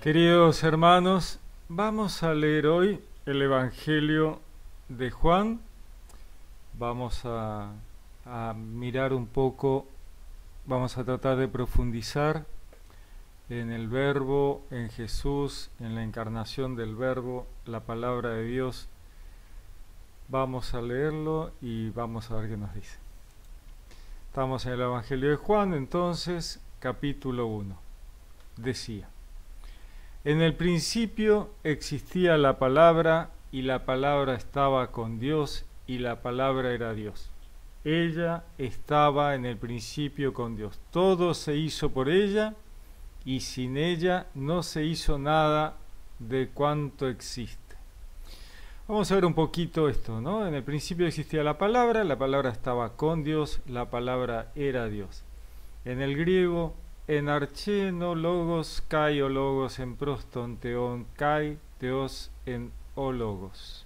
Queridos hermanos, vamos a leer hoy el Evangelio de Juan. Vamos a mirar un poco, vamos a tratar de profundizar en el Verbo, en Jesús, en la encarnación del Verbo, la palabra de Dios. Vamos a leerlo y vamos a ver qué nos dice. Estamos en el Evangelio de Juan, entonces, capítulo 1. Decía: en el principio existía la palabra, y la palabra estaba con Dios, y la palabra era Dios. Ella estaba en el principio con Dios. Todo se hizo por ella, y sin ella no se hizo nada de cuanto existe. Vamos a ver un poquito esto, ¿no? En el principio existía la palabra estaba con Dios, la palabra era Dios. En el griego, en archeno logos kai o logos en proston teon kai teos en o logos.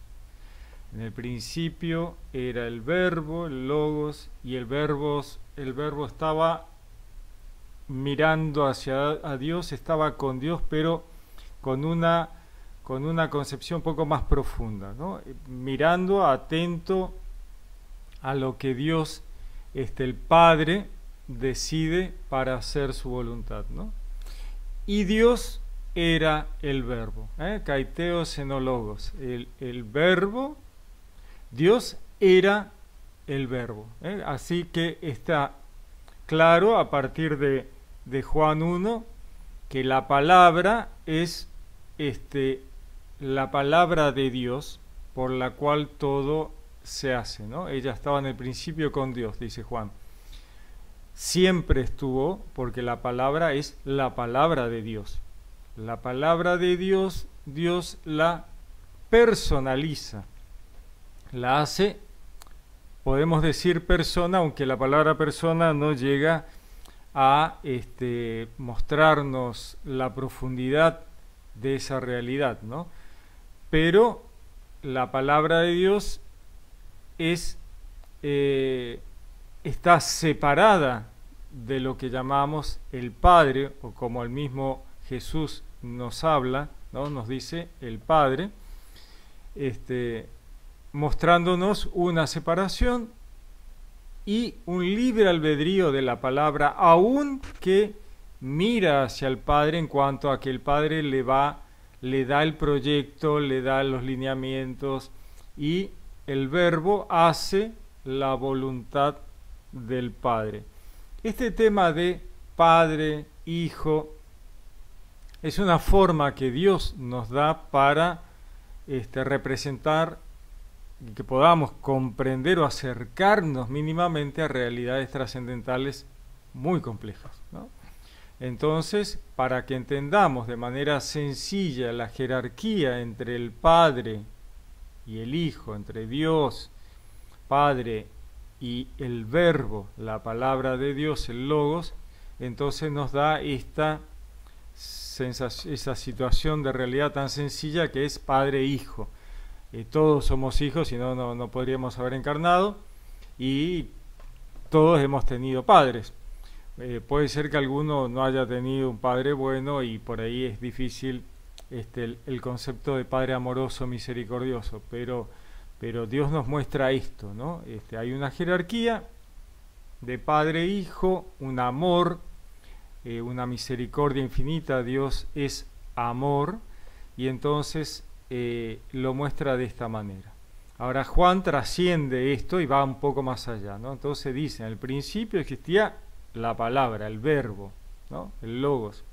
En el principio era el verbo, el logos, y el verbo estaba mirando hacia a Dios, estaba con Dios, pero con una concepción un poco más profunda, ¿no? Mirando, atento a lo que Dios, el Padre, decide para hacer su voluntad, ¿no? Y Dios era el verbo, kaiteos enólogos, el verbo, Dios era el verbo, así que está claro a partir de Juan 1 que la palabra es la palabra de Dios por la cual todo se hace, ¿no? Ella estaba en el principio con Dios, dice Juan. Siempre estuvo, porque la palabra es la palabra de Dios. La palabra de Dios, Dios la personaliza, la hace, podemos decir persona, aunque la palabra persona no llega a mostrarnos la profundidad de esa realidad, ¿no? Pero la palabra de Dios está separada de lo que llamamos el Padre, o como el mismo Jesús nos habla, ¿no? Nos dice el Padre, mostrándonos una separación y un libre albedrío de la palabra, aun que mira hacia el Padre en cuanto a que el Padre le da el proyecto, le da los lineamientos, y el Verbo hace la voluntad del Padre. Este tema de Padre, Hijo, es una forma que Dios nos da para representar, que podamos comprender o acercarnos mínimamente a realidades trascendentales muy complejas, ¿no? Entonces, para que entendamos de manera sencilla la jerarquía entre el Padre y el Hijo, entre Dios, Padre, y el Verbo, la palabra de Dios, el Logos, entonces nos da esa situación de realidad tan sencilla que es Padre e Hijo. Todos somos hijos, si no, no podríamos haber encarnado, y todos hemos tenido padres. Puede ser que alguno no haya tenido un padre bueno, y por ahí es difícil el concepto de padre amoroso, misericordioso, pero Dios nos muestra esto, ¿no? Hay una jerarquía de padre e hijo, un amor, una misericordia infinita. Dios es amor, y entonces lo muestra de esta manera. Ahora Juan trasciende esto y va un poco más allá, ¿no? Entonces dice, en el principio existía la palabra, el verbo, ¿no? El logos.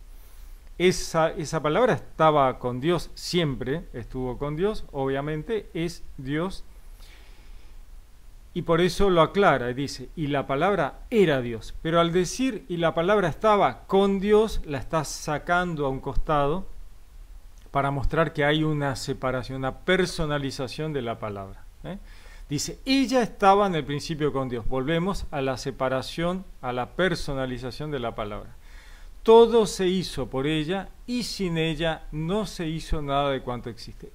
Esa palabra estaba con Dios, siempre estuvo con Dios, obviamente es Dios, y por eso lo aclara y dice, y la palabra era Dios. Pero al decir y la palabra estaba con Dios, la está sacando a un costado para mostrar que hay una separación, una personalización de la palabra, Dice, ella estaba en el principio con Dios. Volvemos a la separación, a la personalización de la palabra. Todo se hizo por ella, y sin ella no se hizo nada de cuanto existe.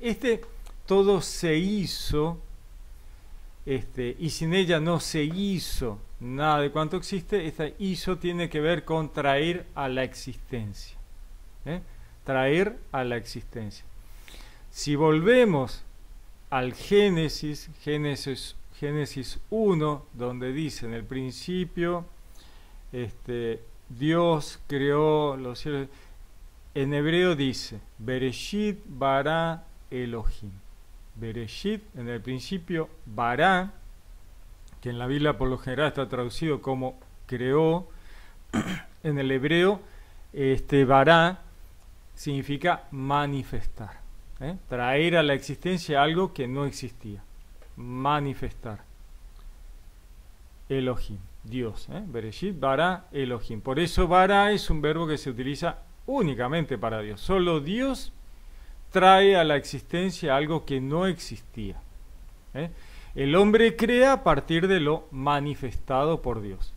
Todo se hizo, y sin ella no se hizo nada de cuanto existe. Hizo tiene que ver con traer a la existencia. traer a la existencia. Si volvemos al Génesis 1, donde dice en el principio, Dios creó los cielos. En hebreo dice, Bereshit bara Elohim. Bereshit, en el principio, bara, que en la Biblia por lo general está traducido como creó. En el hebreo, bara significa manifestar, traer a la existencia algo que no existía, manifestar. Elohim, Dios, Bereshit bara Elohim. Por eso bara es un verbo que se utiliza únicamente para Dios. Solo Dios trae a la existencia algo que no existía. El hombre crea a partir de lo manifestado por Dios.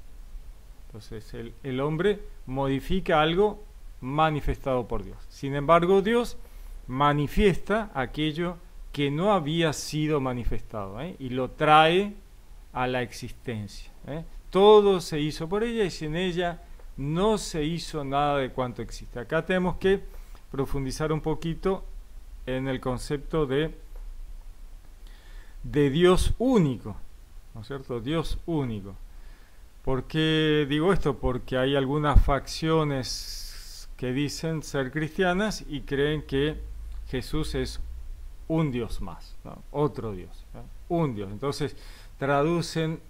Entonces el hombre modifica algo manifestado por Dios. Sin embargo, Dios manifiesta aquello que no había sido manifestado, y lo trae a la existencia. Todo se hizo por ella y sin ella no se hizo nada de cuanto existe. Acá tenemos que profundizar un poquito en el concepto de Dios único, ¿no es cierto? Dios único. ¿Por qué digo esto? Porque hay algunas facciones que dicen ser cristianas y creen que Jesús es un Dios más, ¿no? Otro Dios, ¿no? Un Dios. Entonces traducen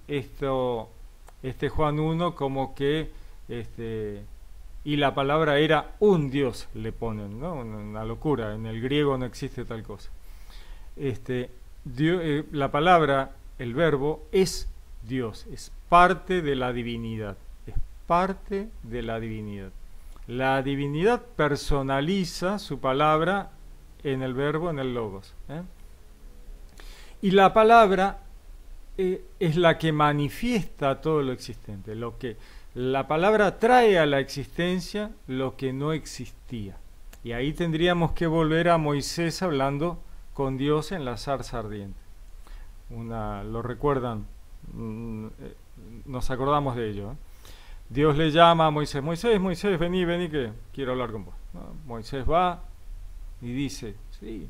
Juan 1 como que y la palabra era un Dios, le ponen, ¿no? Una locura, en el griego no existe tal cosa. La palabra, el verbo, es Dios, es parte de la divinidad, es parte de la divinidad. La divinidad personaliza su palabra en el verbo, en el logos. Y la palabra es la que manifiesta todo lo existente, la palabra trae a la existencia lo que no existía. Y ahí tendríamos que volver a Moisés hablando con Dios en la zarza ardiente. Lo recuerdan, nos acordamos de ello. Dios le llama a Moisés, Moisés, vení, que quiero hablar con vos. Moisés va y dice, sí.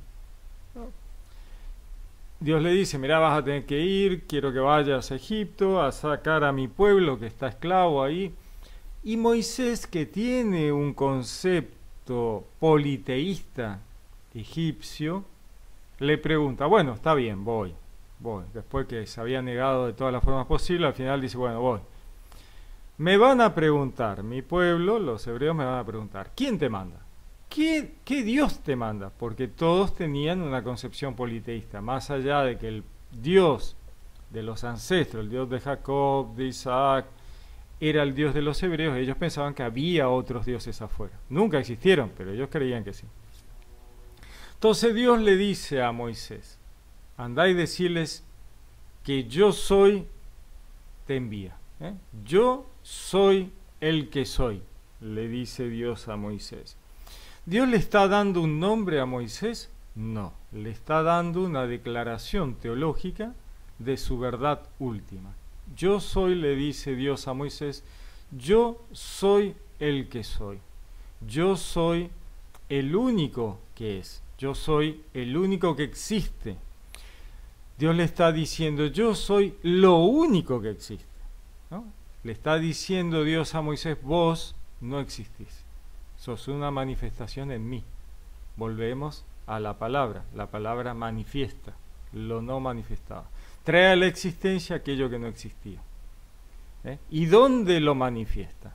Dios le dice, mirá, vas a tener que ir, quiero que vayas a Egipto a sacar a mi pueblo que está esclavo ahí. Y Moisés, que tiene un concepto politeísta egipcio, le pregunta, bueno, está bien, voy. Después que se había negado de todas las formas posibles, al final dice, bueno, voy. Me van a preguntar, mi pueblo, los hebreos me van a preguntar, ¿quién te manda? ¿Qué Dios te manda? Porque todos tenían una concepción politeísta, más allá de que el Dios de los ancestros, el Dios de Jacob, de Isaac, era el Dios de los hebreos, ellos pensaban que había otros dioses afuera. Nunca existieron, pero ellos creían que sí. Entonces Dios le dice a Moisés, andá y decirles que yo soy, te envía. Yo soy el que soy, le dice Dios a Moisés. ¿Dios le está dando un nombre a Moisés? No, le está dando una declaración teológica de su verdad última. Yo soy, le dice Dios a Moisés, yo soy el que soy. Yo soy el único que es. Yo soy el único que existe. Dios le está diciendo, yo soy lo único que existe, ¿no? Le está diciendo Dios a Moisés, vos no existís. Sos una manifestación en mí. Volvemos a la palabra manifiesta, lo no manifestado. Trae a la existencia aquello que no existía. ¿Y dónde lo manifiesta?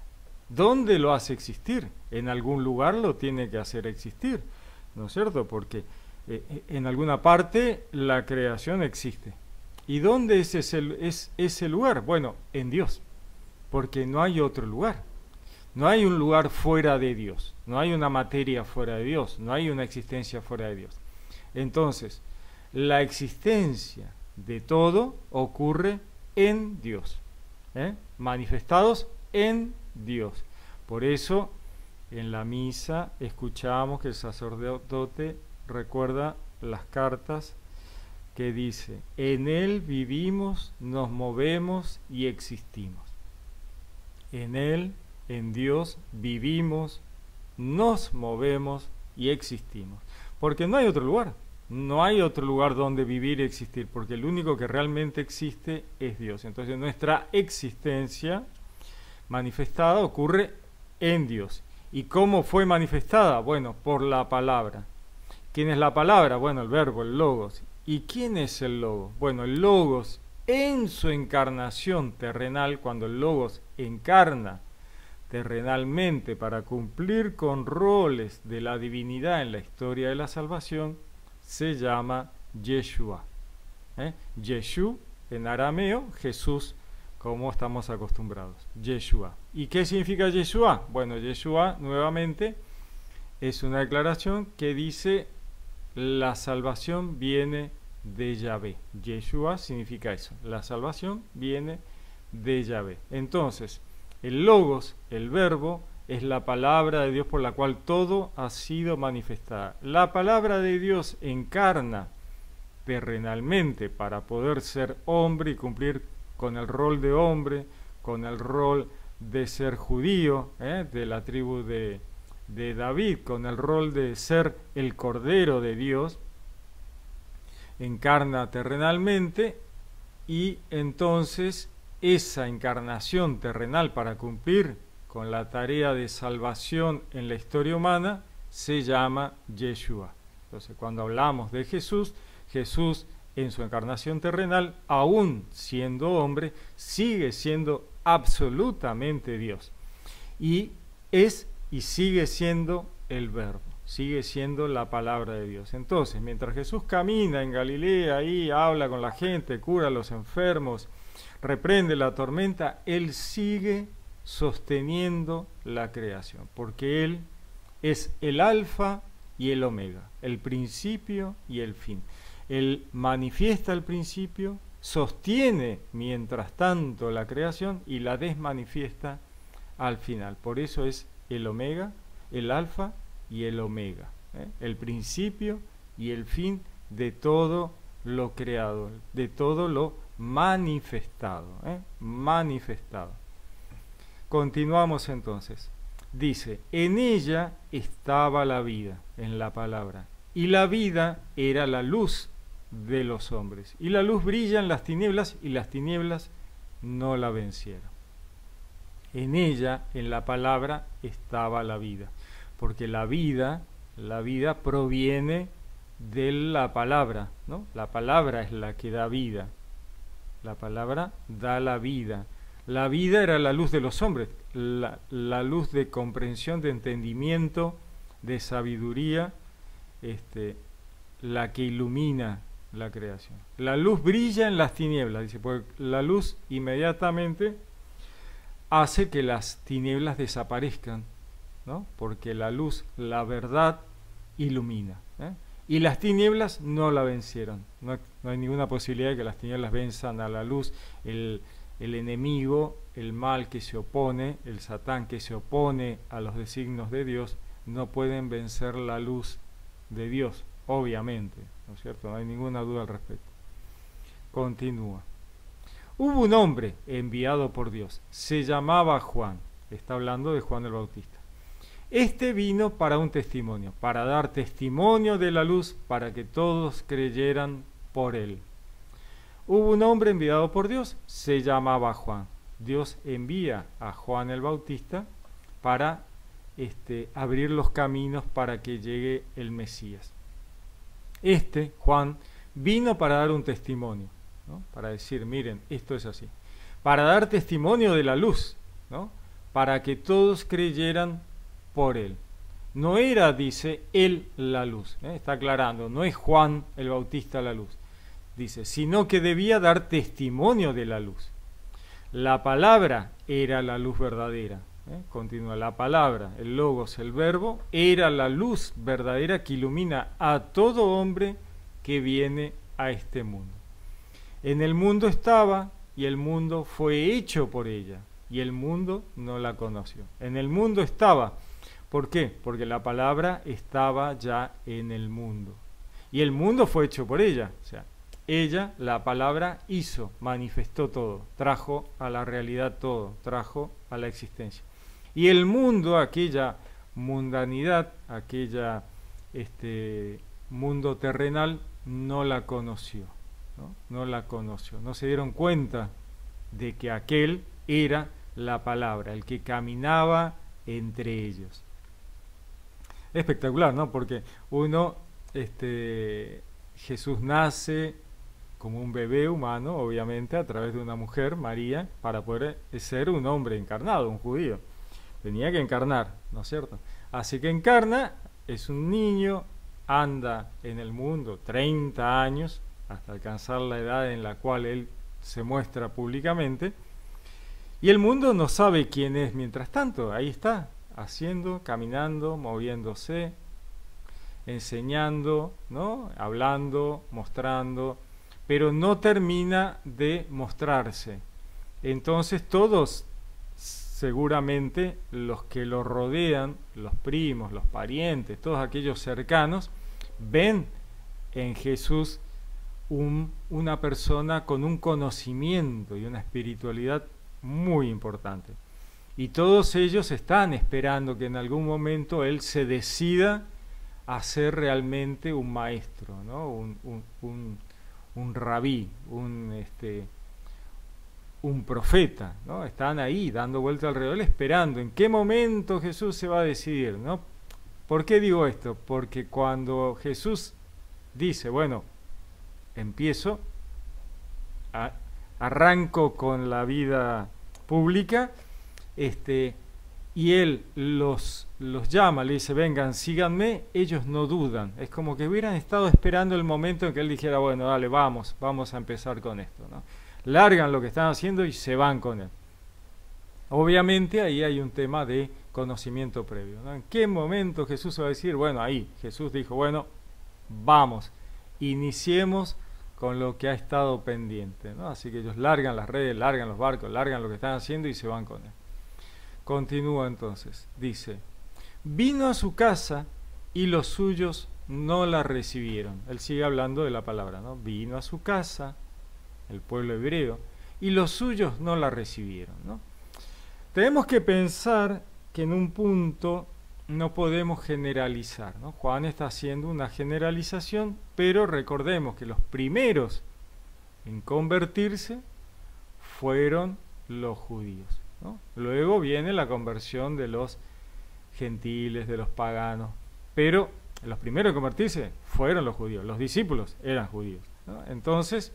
¿Dónde lo hace existir? En algún lugar lo tiene que hacer existir, ¿no es cierto? Porque en alguna parte la creación existe. ¿Y dónde es ese lugar? Bueno, en Dios, porque no hay otro lugar. No hay un lugar fuera de Dios, no hay una materia fuera de Dios, no hay una existencia fuera de Dios. Entonces, la existencia de todo ocurre en Dios, manifestados en Dios. Por eso, en la misa escuchamos que el sacerdote recuerda las cartas que dice, en Él vivimos, nos movemos y existimos. En Él, en Dios, vivimos, nos movemos y existimos. Porque no hay otro lugar. No hay otro lugar donde vivir y existir, porque el único que realmente existe es Dios. Entonces nuestra existencia manifestada ocurre en Dios. ¿Y cómo fue manifestada? Bueno, por la palabra. ¿Quién es la palabra? Bueno, el verbo, el logos. ¿Y quién es el logos? Bueno, el logos en su encarnación terrenal, cuando el logos encarna terrenalmente para cumplir con roles de la divinidad en la historia de la salvación, se llama Yeshua. Yeshu en arameo, Jesús, como estamos acostumbrados. Yeshua. ¿Y qué significa Yeshua? Bueno, Yeshua nuevamente es una declaración que dice la salvación viene de Yahvé. Yeshua significa eso. La salvación viene de Yahvé. Entonces, el logos, el verbo, es la palabra de Dios por la cual todo ha sido manifestada. La palabra de Dios encarna terrenalmente para poder ser hombre y cumplir con el rol de hombre, con el rol de ser judío, de la tribu de David, con el rol de ser el Cordero de Dios, encarna terrenalmente y entonces esa encarnación terrenal para cumplir con la tarea de salvación en la historia humana se llama Yeshua. Entonces, cuando hablamos de Jesús, Jesús en su encarnación terrenal, aún siendo hombre, sigue siendo absolutamente Dios. Y es y sigue siendo el verbo, sigue siendo la palabra de Dios. Entonces, mientras Jesús camina en Galilea, ahí habla con la gente, cura a los enfermos, reprende la tormenta, Él sigue sosteniendo la creación, porque Él es el alfa y el omega, el principio y el fin. Él manifiesta el principio, sostiene mientras tanto la creación y la desmanifiesta al final. Por eso es el omega, el alfa y el omega, el principio y el fin de todo lo creado, de todo lo manifestado, manifestado. Continuamos entonces. Dice, en ella estaba la vida, en la palabra, y la vida era la luz de los hombres. Y la luz brilla en las tinieblas, y las tinieblas no la vencieron. En ella, en la palabra, estaba la vida. Porque la vida proviene de la palabra, ¿no? La palabra es la que da vida. La palabra da la vida. La vida era la luz de los hombres, la luz de comprensión, de entendimiento, de sabiduría, la que ilumina la creación. La luz brilla en las tinieblas, dice, porque la luz inmediatamente hace que las tinieblas desaparezcan, ¿no? Porque la luz, la verdad, ilumina. Y las tinieblas no la vencieron. No hay ninguna posibilidad de que las tinieblas venzan a la luz. El enemigo, el mal que se opone, el Satán que se opone a los designios de Dios, no pueden vencer la luz de Dios, obviamente, ¿no es cierto? No hay ninguna duda al respecto. Continúa. Hubo un hombre enviado por Dios, se llamaba Juan, está hablando de Juan el Bautista. Este vino para un testimonio, para dar testimonio de la luz, para que todos creyeran por él. Hubo un hombre enviado por Dios, se llamaba Juan. Dios envía a Juan el Bautista para abrir los caminos para que llegue el Mesías. Juan, vino para dar un testimonio, ¿no? Para decir, miren, esto es así. Para dar testimonio de la luz, ¿no? Para que todos creyeran por él. No era, dice, él la luz. Está aclarando, no es Juan el Bautista la luz. Dice, sino que debía dar testimonio de la luz. La palabra era la luz verdadera. Continúa, la palabra, el logos, el verbo, era la luz verdadera que ilumina a todo hombre que viene a este mundo. En el mundo estaba y el mundo fue hecho por ella y el mundo no la conoció. En el mundo estaba. ¿Por qué? Porque la palabra estaba ya en el mundo. Y el mundo fue hecho por ella. O sea, ella, la palabra, hizo, manifestó todo, trajo a la realidad todo, trajo a la existencia. Y el mundo, aquella mundanidad, aquella mundo terrenal no la conoció, ¿no? No la conoció, no se dieron cuenta de que aquel era la palabra, el que caminaba entre ellos. Espectacular, ¿no? Porque Jesús nace como un bebé humano, obviamente, a través de una mujer, María, para poder ser un hombre encarnado, un judío. Tenía que encarnar, ¿no es cierto? Así que encarna, es un niño, anda en el mundo 30 años, hasta alcanzar la edad en la cual él se muestra públicamente, y el mundo no sabe quién es mientras tanto, ahí está, haciendo, caminando, moviéndose, enseñando, ¿no? Hablando, mostrando, pero no termina de mostrarse. Entonces todos, seguramente los que lo rodean, los primos, los parientes, todos aquellos cercanos, ven en Jesús una persona con un conocimiento y una espiritualidad muy importante. Y todos ellos están esperando que en algún momento él se decida a ser realmente un maestro, ¿no? Un rabí, un profeta, ¿no? Están ahí dando vuelta alrededor esperando en qué momento Jesús se va a decidir, ¿no? ¿Por qué digo esto? Porque cuando Jesús dice, bueno, empiezo, arranco con la vida pública, y él los llama, le dice, vengan, síganme, ellos no dudan. Es como que hubieran estado esperando el momento en que él dijera, bueno, dale, vamos a empezar con esto, ¿no? Largan lo que están haciendo y se van con él. Obviamente ahí hay un tema de conocimiento previo, ¿no? ¿En qué momento Jesús va a decir? Bueno, ahí Jesús dijo, bueno, vamos, iniciemos con lo que ha estado pendiente, ¿no? Así que ellos largan las redes, largan los barcos, largan lo que están haciendo y se van con él. Continúa entonces, dice, vino a su casa y los suyos no la recibieron. Él sigue hablando de la palabra, ¿no? Vino a su casa, el pueblo hebreo, y los suyos no la recibieron, ¿no? Tenemos que pensar que en un punto no podemos generalizar, ¿no? Juan está haciendo una generalización, pero recordemos que los primeros en convertirse fueron los judíos, ¿no? Luego viene la conversión de los gentiles, de los paganos, pero los primeros en convertirse fueron los judíos, los discípulos eran judíos, ¿no? Entonces,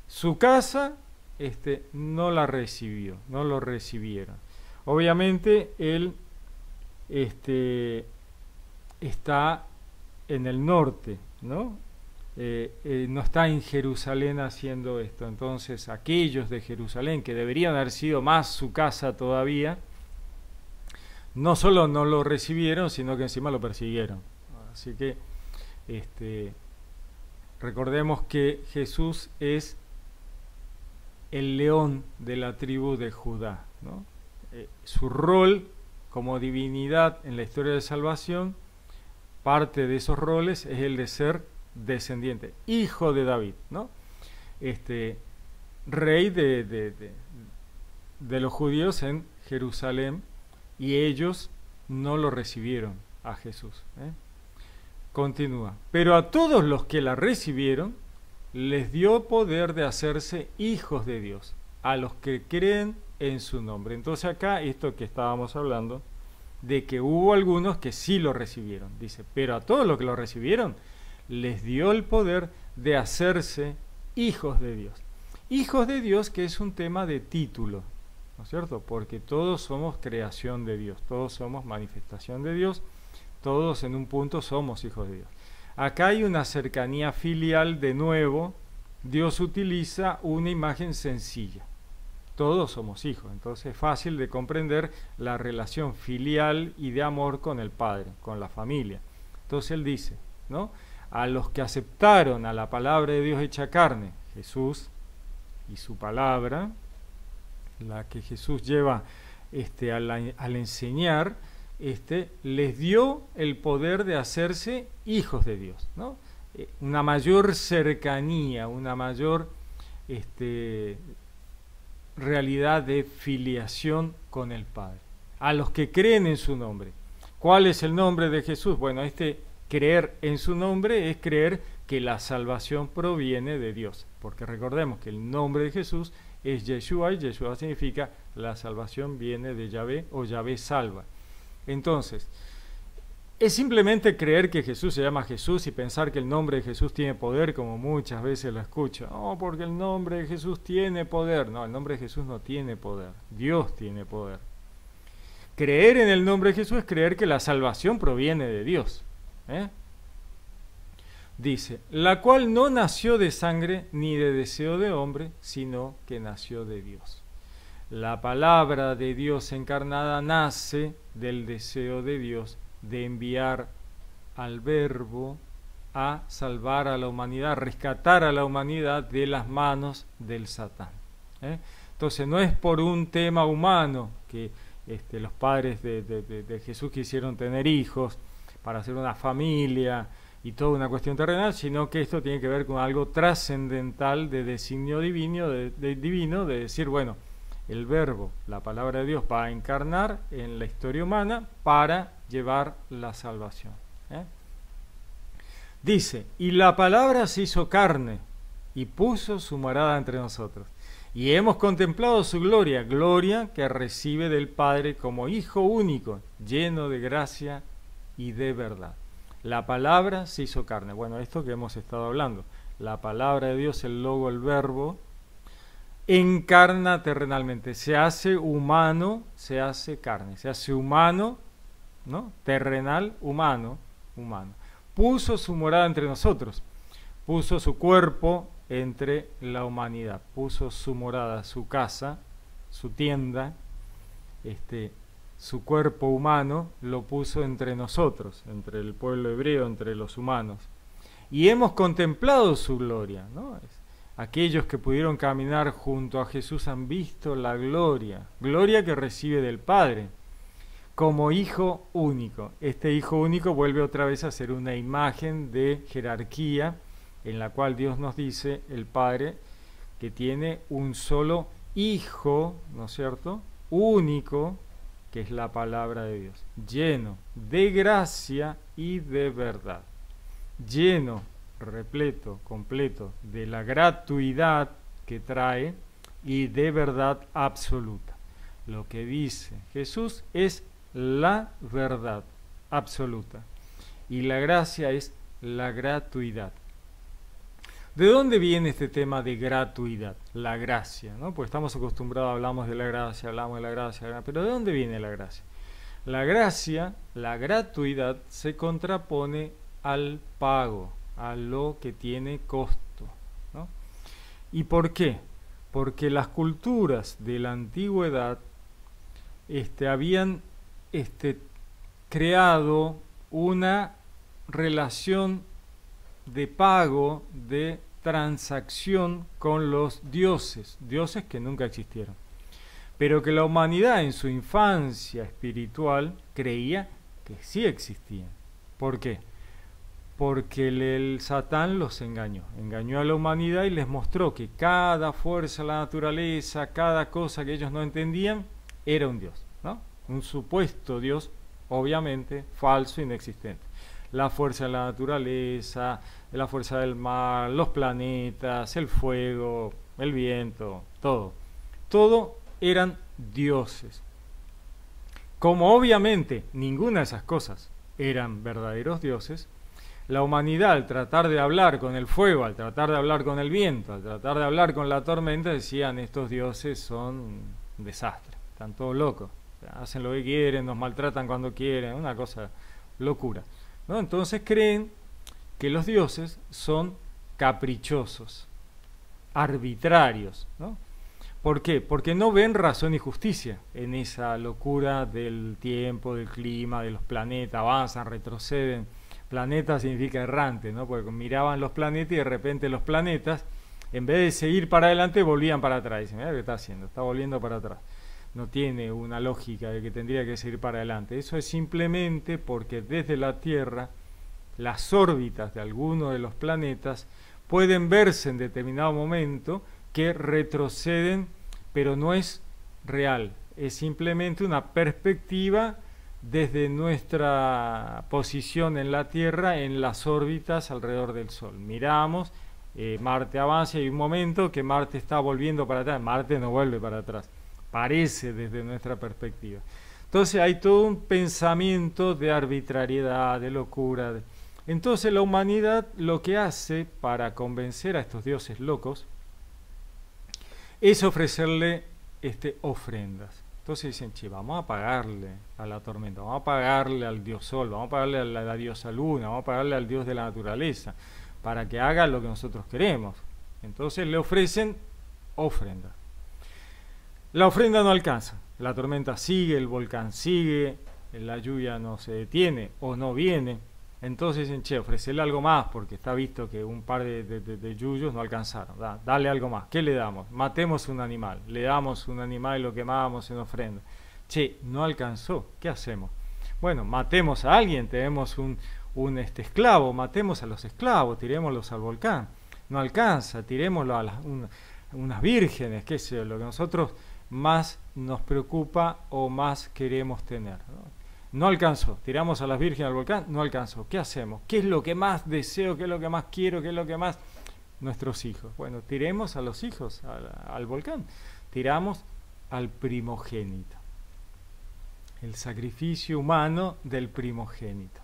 su casa no la recibió, no lo recibieron. Obviamente él está en el norte, ¿no? No está en Jerusalén haciendo esto. Entonces aquellos de Jerusalén que deberían haber sido más su casa todavía, no solo no lo recibieron, sino que encima lo persiguieron. Así que recordemos que Jesús es el león de la tribu de Judá, ¿no? Su rol como divinidad en la historia de salvación, parte de esos roles es el de ser descendiente, hijo de David, ¿no? Rey de los judíos en Jerusalén, y ellos no lo recibieron a Jesús, ¿eh? Continúa, pero a todos los que la recibieron les dio poder de hacerse hijos de Dios, a los que creen en su nombre. Entonces acá esto que estábamos hablando, de que hubo algunos que sí lo recibieron, dice, pero a todos los que lo recibieron les dio el poder de hacerse hijos de Dios. Hijos de Dios, que es un tema de título, ¿no es cierto? Porque todos somos creación de Dios, todos somos manifestación de Dios, todos en un punto somos hijos de Dios. Acá hay una cercanía filial de nuevo. Dios utiliza una imagen sencilla. Todos somos hijos, entonces es fácil de comprender la relación filial y de amor con el Padre, con la familia. Entonces él dice, ¿no? A los que aceptaron a la palabra de Dios hecha carne, Jesús y su palabra, la que Jesús lleva al enseñar, les dio el poder de hacerse hijos de Dios, ¿no? Una mayor cercanía, una mayor realidad de filiación con el Padre, a los que creen en su nombre. ¿Cuál es el nombre de Jesús? Bueno, creer en su nombre es creer que la salvación proviene de Dios, porque recordemos que el nombre de Jesús es Yeshua, y Yeshua significa la salvación viene de Yahvé, o Yahvé salva. Entonces, es simplemente creer que Jesús se llama Jesús y pensar que el nombre de Jesús tiene poder, como muchas veces lo escucho. No, porque el nombre de Jesús tiene poder. No, el nombre de Jesús no tiene poder. Dios tiene poder. Creer en el nombre de Jesús es creer que la salvación proviene de Dios. Dice, la cual no nació de sangre ni de deseo de hombre, sino que nació de Dios. La palabra de Dios encarnada nace del deseo de Dios de enviar al Verbo a salvar a la humanidad, a rescatar a la humanidad de las manos del Satán. Entonces no es por un tema humano que los padres de Jesús quisieron tener hijos para hacer una familia y toda una cuestión terrenal, sino que esto tiene que ver con algo trascendental de designio divino, divino, de decir, bueno, el Verbo, la palabra de Dios, va a encarnar en la historia humana para llevar la salvación. Dice, y la palabra se hizo carne y puso su morada entre nosotros. Y hemos contemplado su gloria, gloria que recibe del Padre como Hijo único, lleno de gracia y de verdad. La palabra se hizo carne. Bueno, esto que hemos estado hablando. La palabra de Dios, el logo, el verbo, encarna terrenalmente, se hace humano, se hace carne, se hace humano, ¿no? Terrenal, humano. Puso su morada entre nosotros, puso su cuerpo entre la humanidad, puso su morada, su casa, su tienda, su cuerpo humano lo puso entre nosotros, entre el pueblo hebreo, entre los humanos. Y hemos contemplado su gloria, ¿no? Aquellos que pudieron caminar junto a Jesús han visto la gloria, gloria que recibe del Padre, como Hijo único. Este Hijo único vuelve otra vez a ser una imagen de jerarquía, en la cual Dios nos dice, el Padre, que tiene un solo Hijo, ¿no es cierto?, único, que es la palabra de Dios, lleno de gracia y de verdad, lleno, repleto, completo de la gratuidad que trae y de verdad absoluta. Lo que dice Jesús es la verdad absoluta y la gracia es la gratuidad. ¿De dónde viene este tema de gratuidad? La gracia, ¿no? Pues estamos acostumbrados, hablamos de la gracia, pero ¿de dónde viene la gracia? La gracia, la gratuidad, se contrapone al pago, a lo que tiene costo, ¿no? ¿Y por qué? Porque las culturas de la antigüedad habían creado una relación de pago, de transacción con los dioses, dioses que nunca existieron, pero que la humanidad en su infancia espiritual creía que sí existían. ¿Por qué? Porque el Satán los engañó a la humanidad y les mostró que cada fuerza de la naturaleza, cada cosa que ellos no entendían, era un Dios, ¿no? Un supuesto Dios, obviamente falso, inexistente. La fuerza de la naturaleza, la fuerza del mar, los planetas, el fuego, el viento, todo eran dioses. Como obviamente ninguna de esas cosas eran verdaderos dioses, la humanidad, al tratar de hablar con el fuego, al tratar de hablar con el viento, al tratar de hablar con la tormenta, decían, estos dioses son un desastre, están todos locos, hacen lo que quieren, nos maltratan cuando quieren, una cosa locura, ¿no? Entonces creen que los dioses son caprichosos, arbitrarios, ¿no? ¿Por qué? Porque no ven razón y justicia en esa locura del tiempo, del clima, de los planetas, avanzan, retroceden. Planeta significa errante, ¿no? Porque miraban los planetas y de repente los planetas, en vez de seguir para adelante, volvían para atrás. Dicen, mira lo que está haciendo, está volviendo para atrás. No tiene una lógica de que tendría que seguir para adelante. Eso es simplemente porque desde la Tierra, las órbitas de algunos de los planetas pueden verse en determinado momento que retroceden, pero no es real. Es simplemente una perspectiva desde nuestra posición en la Tierra en las órbitas alrededor del Sol. Miramos, Marte avanza y hay un momento que Marte está volviendo para atrás. Marte no vuelve para atrás, parece desde nuestra perspectiva. Entonces hay todo un pensamiento de arbitrariedad, de locura. Entonces la humanidad lo que hace para convencer a estos dioses locos es ofrecerle ofrendas. Entonces dicen, che, vamos a pagarle a la tormenta, vamos a pagarle al dios sol, vamos a pagarle a la diosa luna, vamos a pagarle al dios de la naturaleza, para que haga lo que nosotros queremos. Entonces le ofrecen ofrendas. La ofrenda no alcanza, la tormenta sigue, el volcán sigue, la lluvia no se detiene o no viene. Entonces dicen, che, ofrecerle algo más, porque está visto que un par de yuyos no alcanzaron. Dale algo más. ¿Qué le damos? Matemos un animal. Le damos un animal y lo quemamos en ofrenda. Che, no alcanzó. ¿Qué hacemos? Bueno, matemos a alguien. Tenemos un esclavo. Matemos a los esclavos. Tirémoslos al volcán. No alcanza. Tirémoslo a unas vírgenes. Qué sé yo, lo que nosotros más nos preocupa o más queremos tener, ¿no? No alcanzó, tiramos a las vírgenes al volcán, no alcanzó. ¿Qué hacemos? ¿Qué es lo que más deseo? ¿Qué es lo que más quiero? ¿Qué es lo que más? Nuestros hijos. Bueno, tiremos a los hijos al volcán. Tiramos al primogénito. El sacrificio humano del primogénito.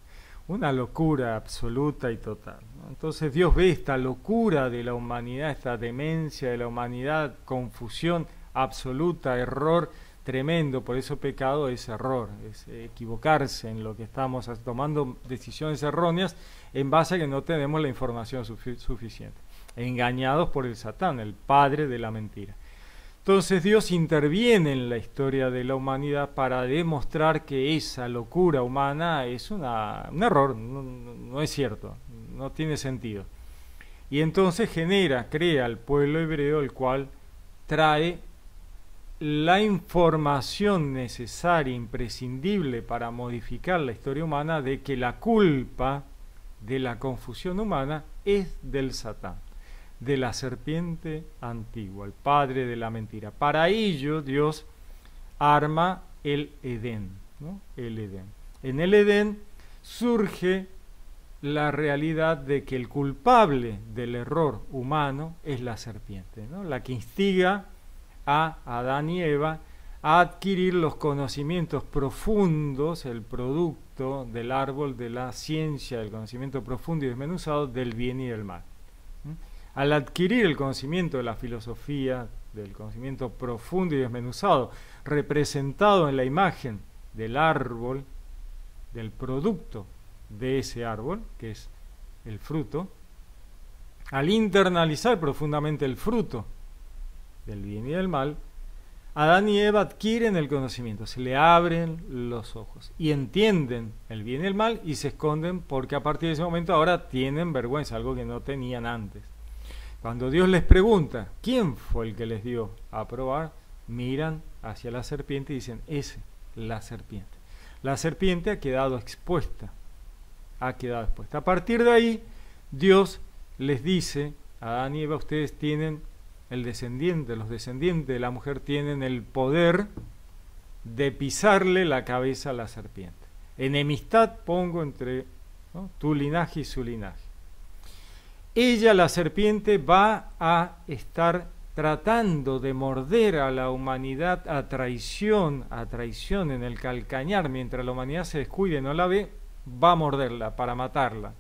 Una locura absoluta y total, ¿no? Entonces Dios ve esta locura de la humanidad, esta demencia de la humanidad, confusión absoluta, error tremendo. Por eso pecado es error, es equivocarse en lo que estamos tomando decisiones erróneas en base a que no tenemos la información suficiente, engañados por el Satán, el padre de la mentira. Entonces Dios interviene en la historia de la humanidad para demostrar que esa locura humana es un error, no es cierto, no tiene sentido. Y entonces crea al pueblo hebreo, el cual trae la información necesaria, imprescindible para modificar la historia humana, de que la culpa de la confusión humana es del Satán, de la serpiente antigua, el padre de la mentira. Para ello Dios arma el Edén, ¿no? El Edén. En el Edén surge la realidad de que el culpable del error humano es la serpiente, ¿no? La que instiga a Adán y Eva a adquirir los conocimientos profundos, el producto del árbol de la ciencia, del conocimiento profundo y desmenuzado del bien y del mal. Al adquirir el conocimiento de la filosofía, del conocimiento profundo y desmenuzado, representado en la imagen del árbol, del producto de ese árbol, que es el fruto, al internalizar profundamente el fruto del bien y del mal, Adán y Eva adquieren el conocimiento, se le abren los ojos y entienden el bien y el mal y se esconden, porque a partir de ese momento ahora tienen vergüenza, algo que no tenían antes. Cuando Dios les pregunta ¿quién fue el que les dio a probar?, miran hacia la serpiente y dicen, ese, la serpiente. La serpiente ha quedado expuesta. A partir de ahí, Dios les dice a Adán y Eva, ustedes tienen los descendientes de la mujer tienen el poder de pisarle la cabeza a la serpiente. Enemistad pongo entre, ¿no?, tu linaje y su linaje. Ella, la serpiente, va a estar tratando de morder a la humanidad a traición en el calcañar. Mientras la humanidad se descuide y no la ve, va a morderla para matarla.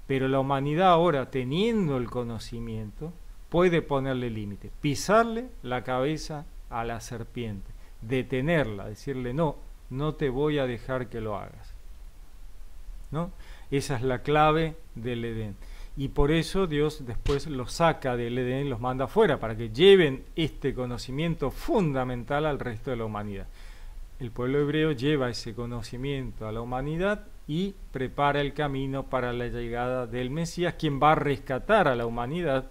Pero la humanidad ahora, teniendo el conocimiento, puede ponerle límite, pisarle la cabeza a la serpiente, detenerla, decirle no te voy a dejar que lo hagas, ¿no? Esa es la clave del Edén. Y por eso Dios después los saca del Edén y los manda afuera, para que lleven este conocimiento fundamental al resto de la humanidad. El pueblo hebreo lleva ese conocimiento a la humanidad y prepara el camino para la llegada del Mesías, quien va a rescatar a la humanidad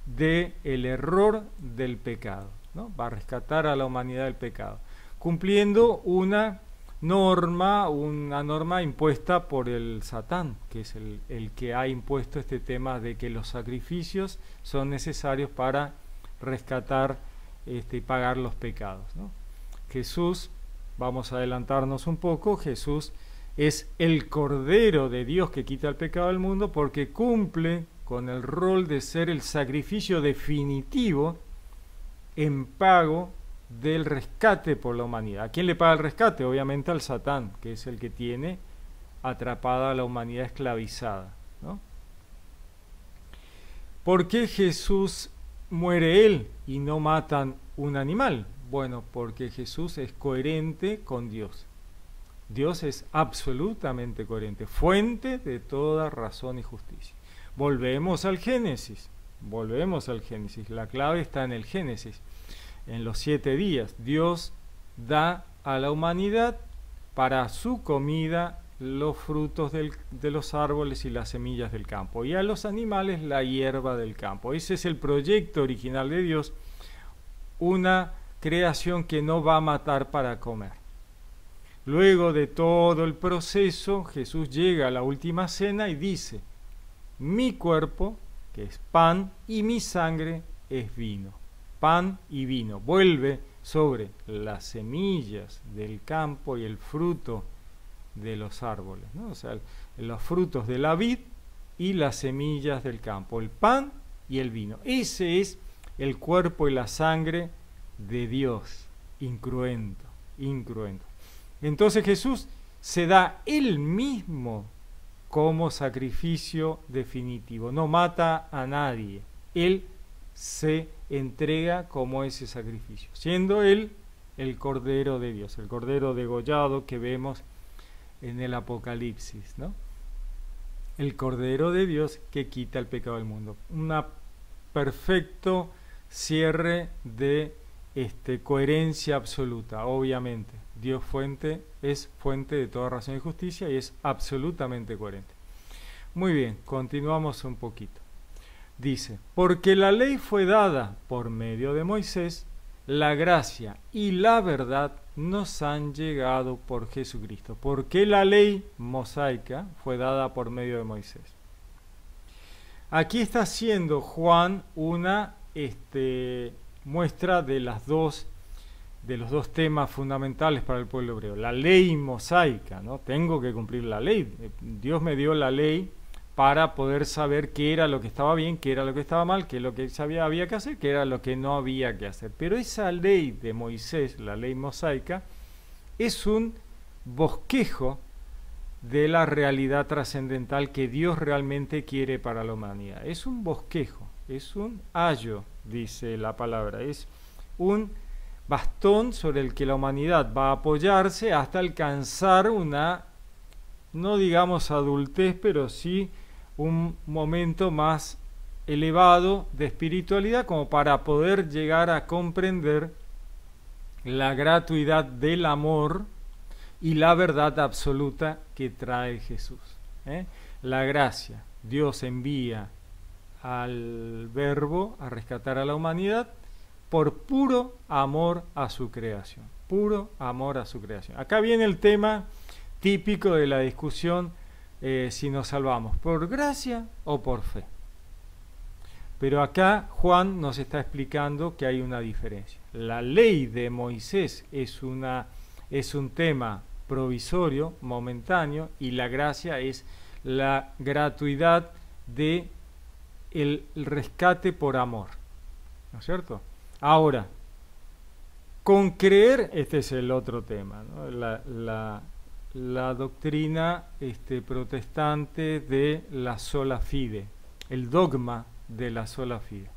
del error del pecado, ¿no? Va a rescatar a la humanidad del pecado, cumpliendo una norma impuesta por el Satán, que es el que ha impuesto este tema de que los sacrificios son necesarios para rescatar y pagar los pecados, ¿no? Jesús vamos a adelantarnos un poco, Jesús es el Cordero de Dios que quita el pecado del mundo porque cumple con el rol de ser el sacrificio definitivo en pago del rescate por la humanidad. ¿A quién le paga el rescate? Obviamente al Satán, que es el que tiene atrapada a la humanidad esclavizada, ¿no? ¿Por qué Jesús muere él y no matan un animal? Bueno, porque Jesús es coherente con Dios. Dios es absolutamente coherente, fuente de toda razón y justicia. Volvemos al Génesis, la clave está en el Génesis. En los 7 días, Dios da a la humanidad para su comida los frutos de los árboles y las semillas del campo, y a los animales la hierba del campo. Ese es el proyecto original de Dios, una creación que no va a matar para comer. Luego de todo el proceso, Jesús llega a la última cena y dice: mi cuerpo, que es pan, y mi sangre es vino. Pan y vino. Vuelve sobre las semillas del campo y el fruto de los árboles, ¿no? O sea, los frutos de la vid y las semillas del campo, el pan y el vino. Ese es el cuerpo y la sangre de Dios, incruento. Entonces Jesús se da él mismo como sacrificio definitivo, no mata a nadie, él se entrega como ese sacrificio, siendo él el Cordero de Dios, el Cordero degollado que vemos en el Apocalipsis, ¿no? El Cordero de Dios que quita el pecado del mundo. Un perfecto cierre de coherencia absoluta, obviamente. Dios es fuente de toda razón y justicia y es absolutamente coherente. Muy bien, continuamos un poquito. Dice: porque la ley fue dada por medio de Moisés, la gracia y la verdad nos han llegado por Jesucristo. ¿Por qué la ley mosaica fue dada por medio de Moisés? Aquí está haciendo Juan una muestra de los dos temas fundamentales para el pueblo hebreo. La ley mosaica, ¿no? Tengo que cumplir la ley. Dios me dio la ley para poder saber qué era lo que estaba bien, qué era lo que estaba mal, qué es lo que había que hacer, qué era lo que no había que hacer. Pero esa ley de Moisés, la ley mosaica, es un bosquejo de la realidad trascendental que Dios realmente quiere para la humanidad. Es un bosquejo, es un ayo, dice la palabra, es un bastón sobre el que la humanidad va a apoyarse hasta alcanzar una, no digamos adultez, pero sí un momento más elevado de espiritualidad, como para poder llegar a comprender la gratuidad del amor y la verdad absoluta que trae Jesús. La gracia, Dios envía al Verbo a rescatar a la humanidad por puro amor a su creación, puro amor a su creación. Acá viene el tema típico de la discusión, si nos salvamos, ¿por gracia o por fe? Pero acá Juan nos está explicando que hay una diferencia. La ley de Moisés es un tema provisorio, momentáneo, y la gracia es la gratuidad de el rescate por amor, ¿no es cierto? Ahora, con creer, este es el otro tema, ¿no? La doctrina protestante de la sola fide, el dogma de la sola fide.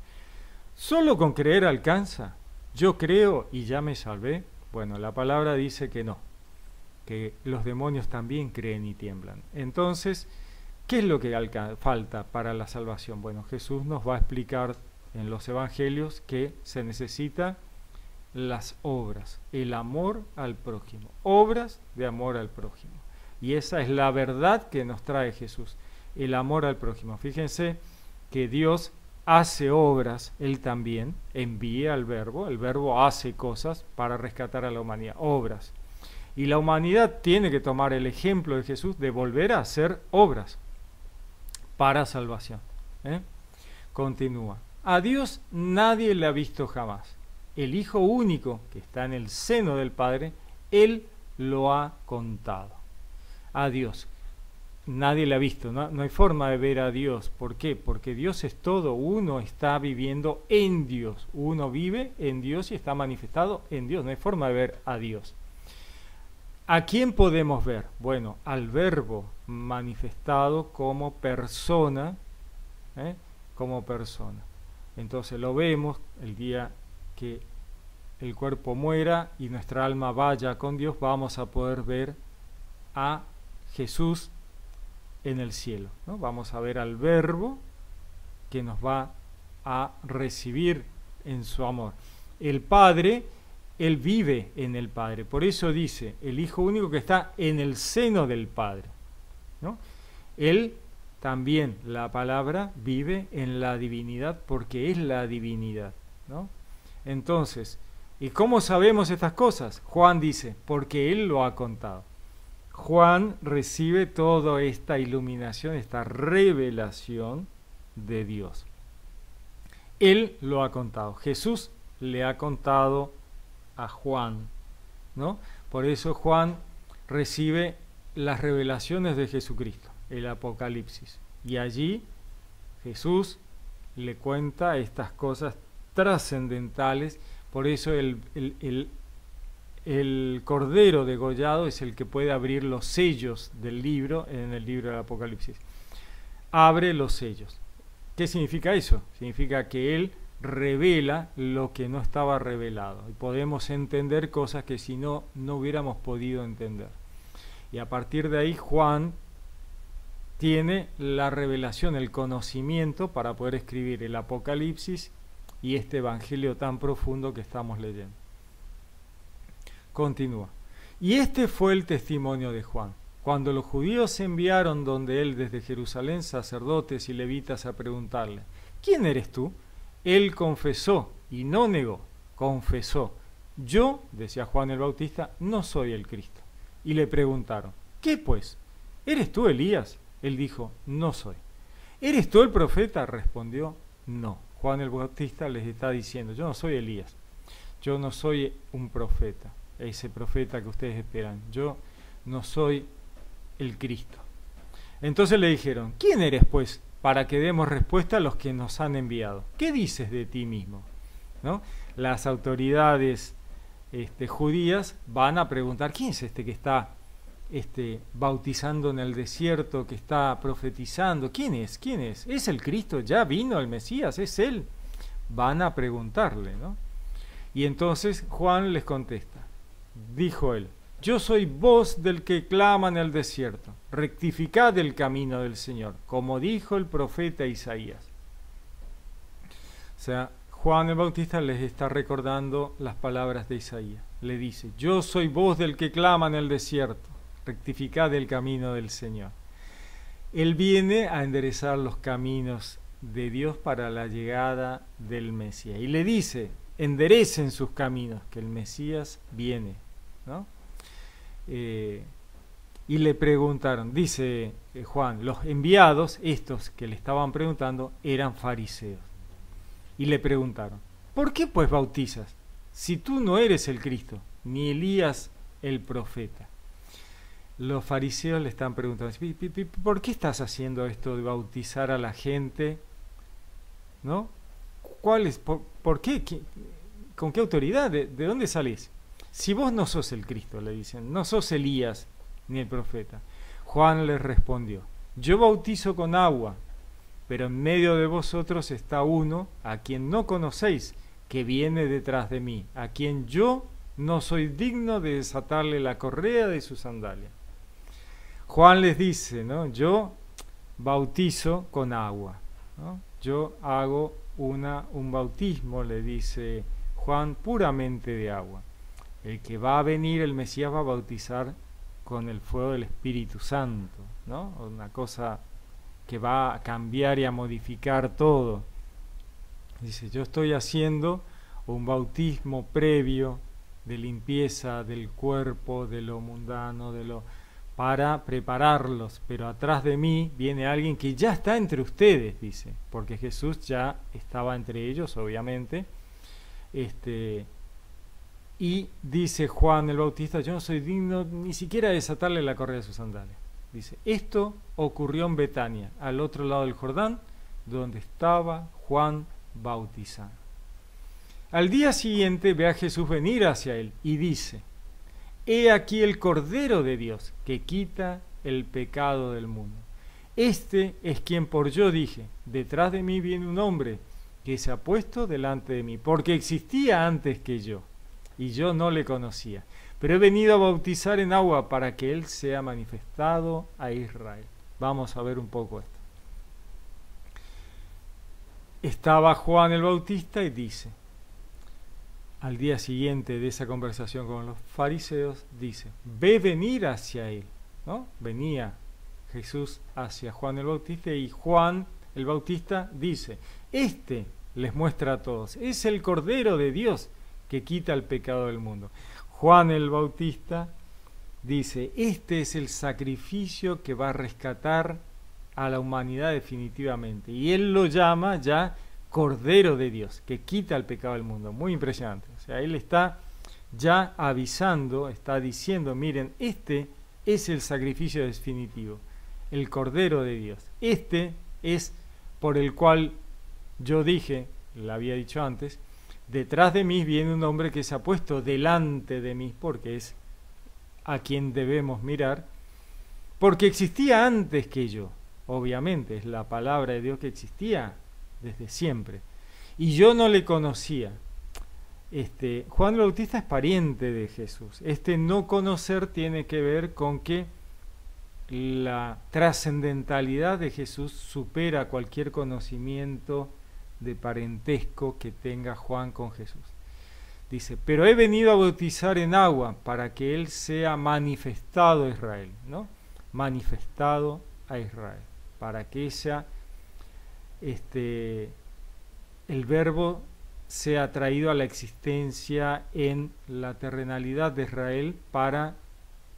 ¿Solo con creer alcanza? Yo creo y ya me salvé. Bueno, la palabra dice que no, que los demonios también creen y tiemblan. Entonces, ¿qué es lo que falta para la salvación? Bueno, Jesús nos va a explicar en los evangelios que se necesita las obras, el amor al prójimo, obras de amor al prójimo. Y esa es la verdad que nos trae Jesús, el amor al prójimo. Fíjense que Dios hace obras, Él también envía al Verbo, el Verbo hace cosas para rescatar a la humanidad, obras. Y la humanidad tiene que tomar el ejemplo de Jesús de volver a hacer obras para salvación. Continúa. A Dios nadie le ha visto jamás. El Hijo único que está en el seno del Padre, Él lo ha contado a Dios. Nadie le ha visto, no hay forma de ver a Dios. ¿Por qué? Porque Dios es todo, uno está viviendo en Dios, uno vive en Dios y está manifestado en Dios, no hay forma de ver a Dios. ¿A quién podemos ver? Bueno, al Verbo manifestado como persona, como persona. Entonces lo vemos el día que el cuerpo muera y nuestra alma vaya con Dios, vamos a poder ver a Jesús en el cielo, ¿no? Vamos a ver al Verbo que nos va a recibir en su amor. El Padre, Él vive en el Padre, por eso dice, el Hijo único que está en el seno del Padre, ¿no? Él también, la palabra, vive en la divinidad porque es la divinidad, ¿no? Entonces, ¿y cómo sabemos estas cosas? Juan dice, porque Él lo ha contado. Juan recibe toda esta iluminación, esta revelación de Dios. Él lo ha contado. Jesús le ha contado a Juan, ¿no? Por eso Juan recibe las revelaciones de Jesucristo, el Apocalipsis. Y allí Jesús le cuenta estas cosas trascendentales. Por eso el cordero degollado es el que puede abrir los sellos del libro, en el libro del Apocalipsis. Abre los sellos. ¿Qué significa eso? Significa que Él revela lo que no estaba revelado. Y podemos entender cosas que si no, no hubiéramos podido entender. Y a partir de ahí Juan tiene la revelación, el conocimiento para poder escribir el Apocalipsis y este evangelio tan profundo que estamos leyendo. Continúa. Y este fue el testimonio de Juan. Cuando los judíos enviaron donde él desde Jerusalén sacerdotes y levitas a preguntarle, ¿quién eres tú? Él confesó y no negó, confesó. Yo, decía Juan el Bautista, no soy el Cristo. Y le preguntaron, ¿qué pues? ¿Eres tú Elías? Él dijo, no soy. ¿Eres tú el profeta? Respondió, no. Juan el Bautista les está diciendo, yo no soy Elías, yo no soy un profeta, ese profeta que ustedes esperan, yo no soy el Cristo. Entonces le dijeron, ¿quién eres pues? Para que demos respuesta a los que nos han enviado. ¿Qué dices de ti mismo? ¿No? Las autoridades judías van a preguntar, ¿quién es este que está bautizando en el desierto, que está profetizando? ¿Quién es? ¿Quién es? ¿Es el Cristo? ¿Ya vino el Mesías? ¿Es Él? Van a preguntarle, ¿no? Y entonces Juan les contesta, dijo él, yo soy voz del que clama en el desierto, rectificad el camino del Señor, como dijo el profeta Isaías. O sea, Juan el Bautista les está recordando las palabras de Isaías. Le dice, yo soy voz del que clama en el desierto, rectificad el camino del Señor. Él viene a enderezar los caminos de Dios para la llegada del Mesías. Y le dice, enderecen sus caminos, que el Mesías viene, ¿no? Y le preguntaron, dice Juan, los enviados, estos que le estaban preguntando, eran fariseos. Y le preguntaron, ¿por qué pues bautizas si tú no eres el Cristo, ni Elías el profeta? Los fariseos le están preguntando, ¿por qué estás haciendo esto de bautizar a la gente? ¿No? ¿Cuál es? ¿Por qué? ¿Con qué autoridad? ¿De dónde salís? Si vos no sos el Cristo, le dicen, no sos Elías ni el profeta. Juan les respondió, yo bautizo con agua, pero en medio de vosotros está uno a quien no conocéis, que viene detrás de mí, a quien yo no soy digno de desatarle la correa de su sandalia. Juan les dice, ¿no? Yo bautizo con agua, ¿no? Yo hago un bautismo, le dice Juan, puramente de agua. El que va a venir, el Mesías, va a bautizar con el fuego del Espíritu Santo, ¿no? Una cosa que va a cambiar y a modificar todo. Dice, yo estoy haciendo un bautismo previo de limpieza del cuerpo, de lo mundano, para prepararlos, pero atrás de mí viene alguien que ya está entre ustedes, dice, porque Jesús ya estaba entre ellos, obviamente, Y dice Juan el Bautista, yo no soy digno ni siquiera de desatarle la correa de sus sandalias. Dice, esto ocurrió en Betania, al otro lado del Jordán, donde estaba Juan bautizando. Al día siguiente ve a Jesús venir hacia él y dice, he aquí el Cordero de Dios que quita el pecado del mundo. Este es quien por yo dije, detrás de mí viene un hombre que se ha puesto delante de mí, porque existía antes que yo, y yo no le conocía. Pero he venido a bautizar en agua para que él sea manifestado a Israel. Vamos a ver un poco esto. Estaba Juan el Bautista y dice, al día siguiente de esa conversación con los fariseos, dice, ve venir hacia él, ¿no? Venía Jesús hacia Juan el Bautista y Juan el Bautista dice, este les muestra a todos, es el Cordero de Dios que quita el pecado del mundo. Juan el Bautista dice, este es el sacrificio que va a rescatar a la humanidad definitivamente. Y él lo llama ya Cordero de Dios, que quita el pecado del mundo. Muy impresionante. O sea, él está ya avisando, está diciendo, miren, este es el sacrificio definitivo, el Cordero de Dios. Este es por el cual yo dije, lo había dicho antes, detrás de mí viene un hombre que se ha puesto delante de mí, porque es a quien debemos mirar, porque existía antes que yo. Obviamente, es la palabra de Dios que existía desde siempre. Y yo no le conocía. Juan el Bautista es pariente de Jesús. No conocer tiene que ver con que la trascendentalidad de Jesús supera cualquier conocimiento de parentesco que tenga Juan con Jesús. Dice, pero he venido a bautizar en agua para que él sea manifestado a Israel, ¿no? Manifestado a Israel, para que el verbo sea traído a la existencia en la terrenalidad de Israel para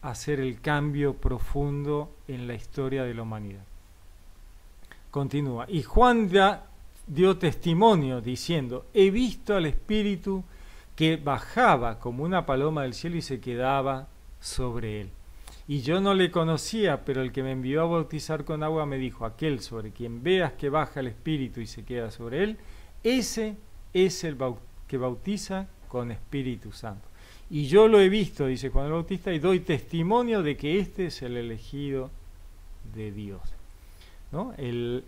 hacer el cambio profundo en la historia de la humanidad. Continúa, y Juan dio testimonio diciendo, he visto al Espíritu que bajaba como una paloma del cielo y se quedaba sobre él. Y yo no le conocía, pero el que me envió a bautizar con agua me dijo, aquel sobre quien veas que baja el Espíritu y se queda sobre él, ese es el que bautiza con Espíritu Santo. Y yo lo he visto, dice Juan el Bautista, y doy testimonio de que este es el elegido de Dios, ¿no?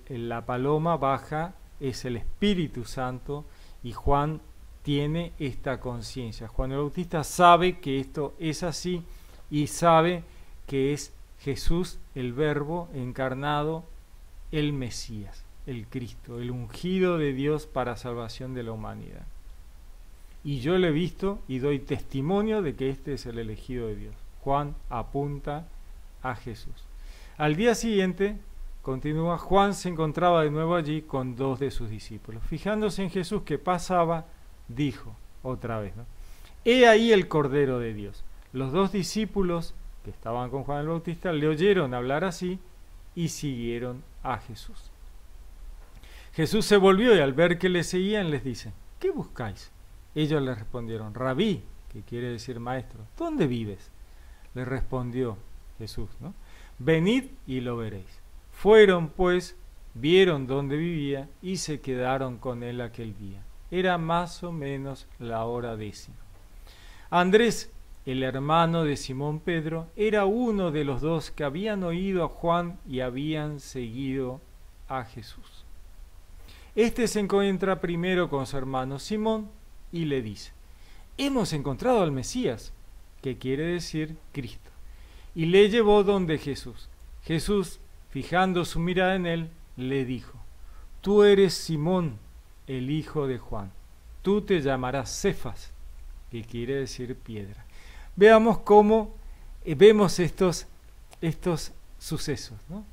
La paloma baja, es el Espíritu Santo, y Juan tiene esta conciencia. Juan el Bautista sabe que esto es así y sabe que es Jesús, el Verbo encarnado, el Mesías, el Cristo, el ungido de Dios para salvación de la humanidad. Y yo lo he visto y doy testimonio de que este es el elegido de Dios. Juan apunta a Jesús. Al día siguiente, continúa, Juan se encontraba de nuevo allí con dos de sus discípulos. Fijándose en Jesús que pasaba, dijo otra vez, ¿no? He ahí el Cordero de Dios. Los dos discípulos que estaban con Juan el Bautista le oyeron hablar así y siguieron a Jesús. Jesús se volvió y al ver que le seguían les dice, ¿qué buscáis? Ellos le respondieron, Rabí, que quiere decir maestro, ¿dónde vives? Le respondió Jesús, ¿no? Venid y lo veréis. Fueron pues, vieron dónde vivía y se quedaron con él aquel día. Era más o menos la hora 10. Andrés, el hermano de Simón Pedro, era uno de los dos que habían oído a Juan y habían seguido a Jesús. Este se encuentra primero con su hermano Simón y le dice, hemos encontrado al Mesías, que quiere decir Cristo. Y le llevó donde Jesús. Jesús, fijando su mirada en él, le dijo, tú eres Simón, el hijo de Juan. Tú te llamarás Cefas, que quiere decir piedra. Veamos cómo vemos estos sucesos, ¿no?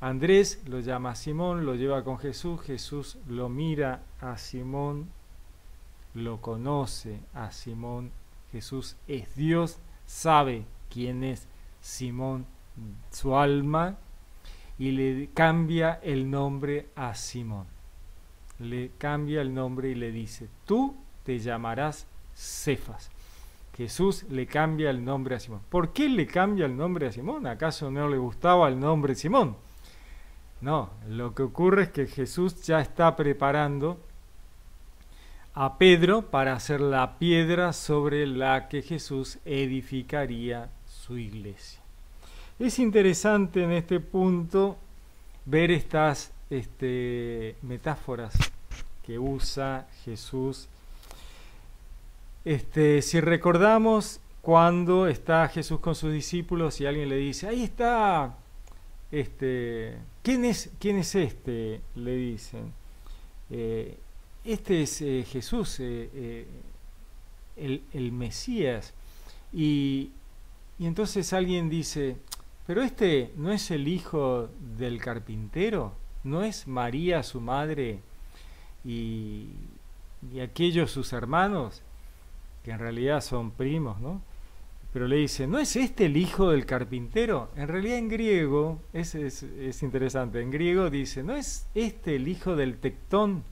Andrés lo llama a Simón, lo lleva con Jesús, Jesús lo mira a Simón, lo conoce a Simón, Jesús es Dios, sabe quién es Simón, su alma, y le cambia el nombre a Simón. Le cambia el nombre y le dice, tú te llamarás Cefas. Jesús le cambia el nombre a Simón. ¿Por qué le cambia el nombre a Simón? ¿Acaso no le gustaba el nombre Simón? No, lo que ocurre es que Jesús ya está preparando a Pedro para ser la piedra sobre la que Jesús edificaría su iglesia. Es interesante en este punto ver estas metáforas que usa Jesús. Si recordamos cuando está Jesús con sus discípulos y alguien le dice, ahí está, ¿quién es este? Le dicen, este es Jesús, el Mesías. Y entonces alguien dice, pero este no es el hijo del carpintero, no es María su madre y aquellos sus hermanos, que en realidad son primos, ¿no? Pero le dice, ¿no es este el hijo del carpintero? En realidad en griego, es interesante, en griego dice, ¿no es este el hijo del tectón?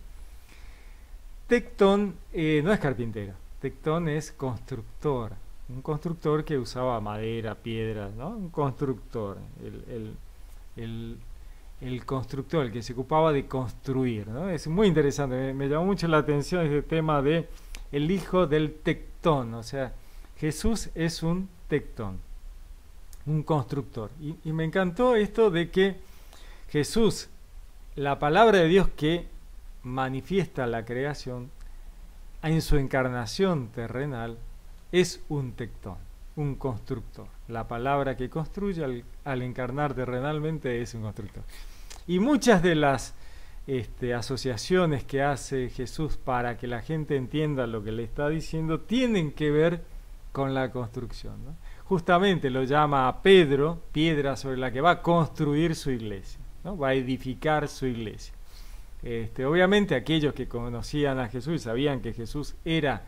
Tectón no es carpintero, tectón es constructor, un constructor que usaba madera, piedras, ¿no? Un constructor, el constructor, el que se ocupaba de construir, ¿no? Es muy interesante, me llamó mucho la atención este tema de el hijo del tectón, o sea, Jesús es un tectón, un constructor. Y me encantó esto de que Jesús, la palabra de Dios que manifiesta la creación, en su encarnación terrenal, es un tectón, un constructor. La palabra que construye al encarnar terrenalmente es un constructor. Y muchas de las asociaciones que hace Jesús para que la gente entienda lo que le está diciendo tienen que ver con la construcción, ¿no? Justamente lo llama a Pedro, piedra sobre la que va a construir su iglesia, ¿no? Va a edificar su iglesia. Obviamente aquellos que conocían a Jesús y sabían que Jesús era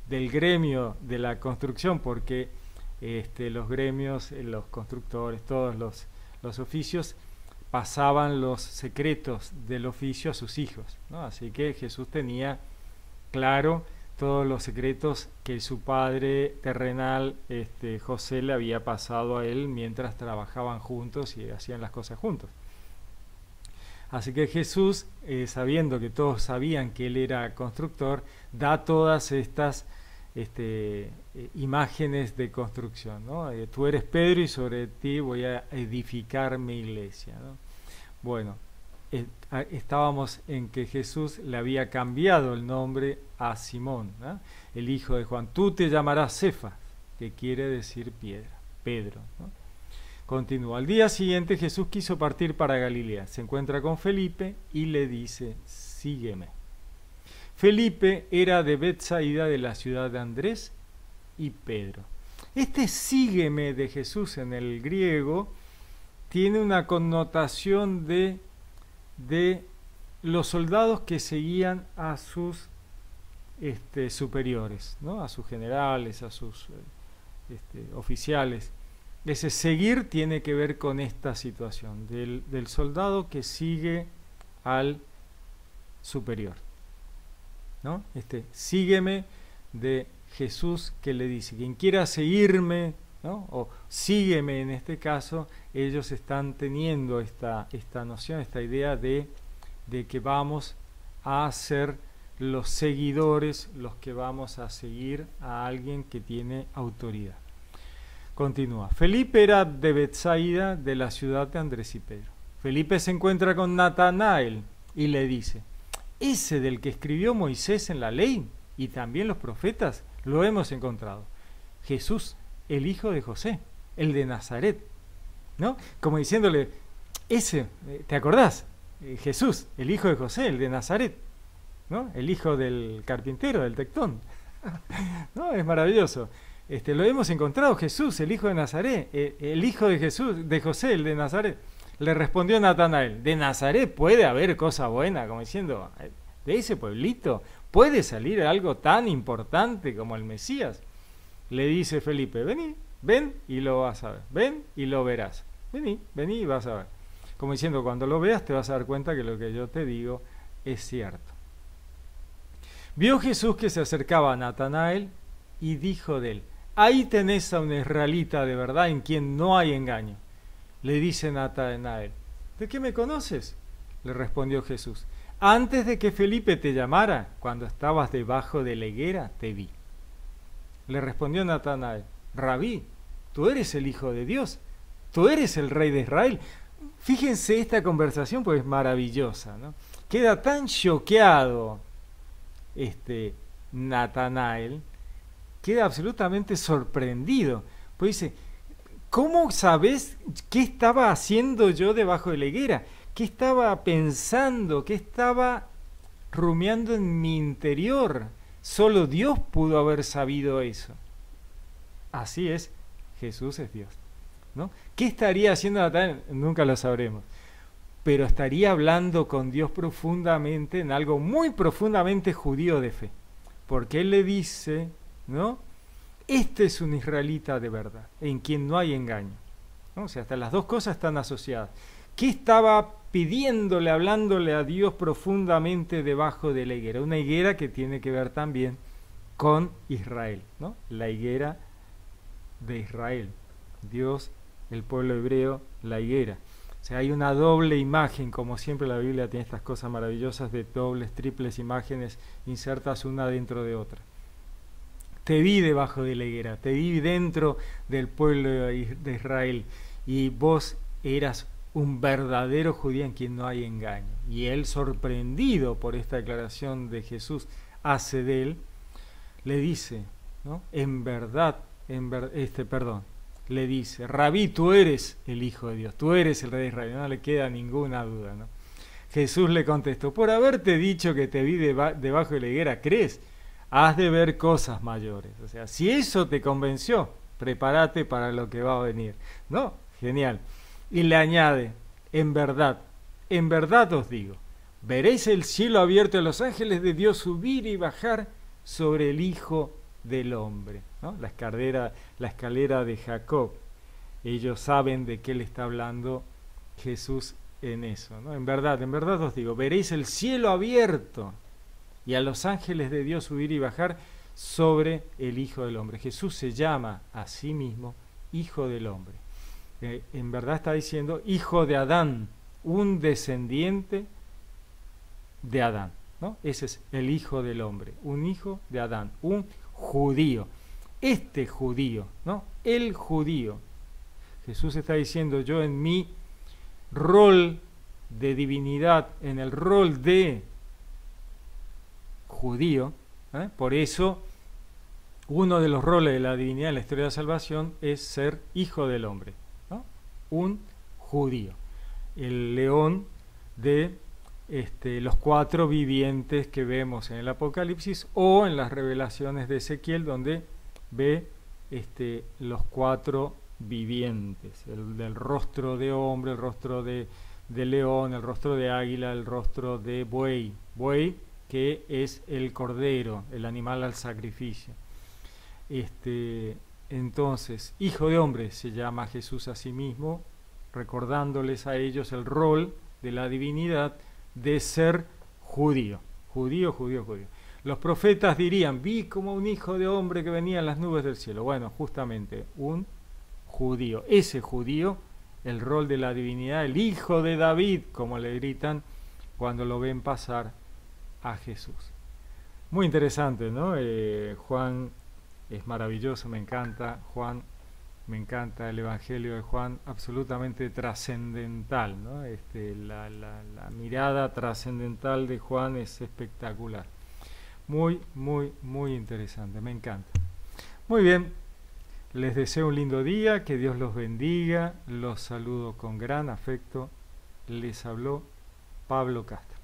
del gremio de la construcción, porque los gremios, los constructores, todos los oficios, pasaban los secretos del oficio a sus hijos, ¿no? Así que Jesús tenía claro todos los secretos que su padre terrenal, José, le había pasado a él mientras trabajaban juntos y hacían las cosas juntos. Así que Jesús, sabiendo que todos sabían que él era constructor, da todas estas imágenes de construcción, ¿no? Tú eres Pedro y sobre ti voy a edificar mi iglesia, ¿no? Bueno, estábamos en que Jesús le había cambiado el nombre a Simón, ¿no? El hijo de Juan. Tú te llamarás Cefas, que quiere decir piedra, Pedro, ¿no? Continúa. Al día siguiente Jesús quiso partir para Galilea. Se encuentra con Felipe y le dice, sígueme. Felipe era de Betsaida, de la ciudad de Andrés y Pedro. Este sígueme de Jesús en el griego tiene una connotación de los soldados que seguían a sus superiores, ¿no? A sus generales, a sus oficiales. Ese seguir tiene que ver con esta situación del soldado que sigue al superior, ¿no? Sígueme de Jesús, que le dice, quien quiera seguirme, ¿no? O sígueme en este caso, ellos están teniendo esta noción, esta idea de que vamos a ser los seguidores, los que vamos a seguir a alguien que tiene autoridad. Continúa. Felipe era de Betsaida, de la ciudad de Andrés y Pedro. Felipe se encuentra con Natanael y le dice, ese del que escribió Moisés en la ley y también los profetas, lo hemos encontrado. Jesús, el hijo de José, el de Nazaret, ¿no? Como diciéndole, ese, ¿te acordás? Jesús, el hijo de José, el de Nazaret, ¿no? El hijo del carpintero, del tectón. ¿No? Es maravilloso. Lo hemos encontrado, Jesús, el hijo de Nazaret, el hijo de Jesús, de José, el de Nazaret. Le respondió Natanael, ¿de Nazaret puede haber cosa buena? Como diciendo, de ese pueblito puede salir algo tan importante como el Mesías. Le dice Felipe, ven y lo vas a ver, ven y lo verás. Vení y vas a ver. Como diciendo, cuando lo veas te vas a dar cuenta que lo que yo te digo es cierto. Vio Jesús que se acercaba a Natanael y dijo de él, ahí tenés a un israelita de verdad en quien no hay engaño. Le dice Natanael, ¿de qué me conoces? Le respondió Jesús, antes de que Felipe te llamara, cuando estabas debajo de la higuera, te vi. Le respondió Natanael, Rabí, tú eres el Hijo de Dios, tú eres el Rey de Israel. Fíjense esta conversación, pues es maravillosa, ¿no? Queda tan choqueado Natanael, queda absolutamente sorprendido. Pues dice, ¿cómo sabes qué estaba haciendo yo debajo de la higuera? ¿Qué estaba pensando? ¿Qué estaba rumiando en mi interior? Solo Dios pudo haber sabido eso. Así es, Jesús es Dios, ¿no? ¿Qué estaría haciendo Natanael? Nunca lo sabremos. Pero estaría hablando con Dios profundamente en algo muy profundamente judío de fe. Porque Él le dice, ¿no? Este es un israelita de verdad, en quien no hay engaño, ¿no? O sea, hasta las dos cosas están asociadas. ¿Qué estaba pidiéndole, hablándole a Dios profundamente debajo de la higuera? Una higuera que tiene que ver también con Israel, ¿no? La higuera de Israel. Dios, el pueblo hebreo, la higuera. O sea, hay una doble imagen, como siempre la Biblia tiene estas cosas maravillosas de dobles, triples imágenes insertas una dentro de otra. Te vi debajo de la higuera, te vi dentro del pueblo de Israel, y vos eras un verdadero judío en quien no hay engaño. Y él, sorprendido por esta declaración de Jesús, hace de él, le dice, ¿no? Le dice, Rabí, tú eres el Hijo de Dios, tú eres el Rey de Israel, no le queda ninguna duda, ¿no? Jesús le contestó, por haberte dicho que te vi debajo de la higuera, ¿crees? Has de ver cosas mayores. O sea, si eso te convenció, prepárate para lo que va a venir, ¿no? Genial. Y le añade, en verdad os digo, veréis el cielo abierto y los ángeles de Dios subir y bajar sobre el Hijo del Hombre, ¿no? La escalera de Jacob. Ellos saben de qué le está hablando Jesús en eso, ¿no? En verdad os digo, veréis el cielo abierto y a los ángeles de Dios subir y bajar sobre el Hijo del Hombre. Jesús se llama a sí mismo Hijo del Hombre. En verdad está diciendo Hijo de Adán, un descendiente de Adán, ¿no? Ese es el Hijo del Hombre, un hijo de Adán, un judío. Este judío, ¿no? El judío. Jesús está diciendo, yo en mi rol de divinidad, en el rol de judío, por eso uno de los roles de la divinidad en la historia de la salvación es ser hijo del hombre, ¿no? Un judío, el león de los cuatro vivientes que vemos en el Apocalipsis o en las revelaciones de Ezequiel, donde ve los cuatro vivientes, el del rostro de hombre, el rostro de león, el rostro de águila, el rostro de buey, que es el cordero, el animal al sacrificio. Entonces, Hijo de Hombre se llama Jesús a sí mismo, recordándoles a ellos el rol de la divinidad de ser judío. Los profetas dirían, vi como un hijo de hombre que venía en las nubes del cielo. Bueno, justamente, un judío. Ese judío, el rol de la divinidad, el hijo de David, como le gritan cuando lo ven pasar a Jesús. Muy interesante, ¿no? Juan es maravilloso, me encanta Juan, me encanta el Evangelio de Juan, absolutamente trascendental, ¿no? La mirada trascendental de Juan es espectacular. Muy interesante, me encanta. Muy bien, les deseo un lindo día, que Dios los bendiga, los saludo con gran afecto, les habló Pablo Castro.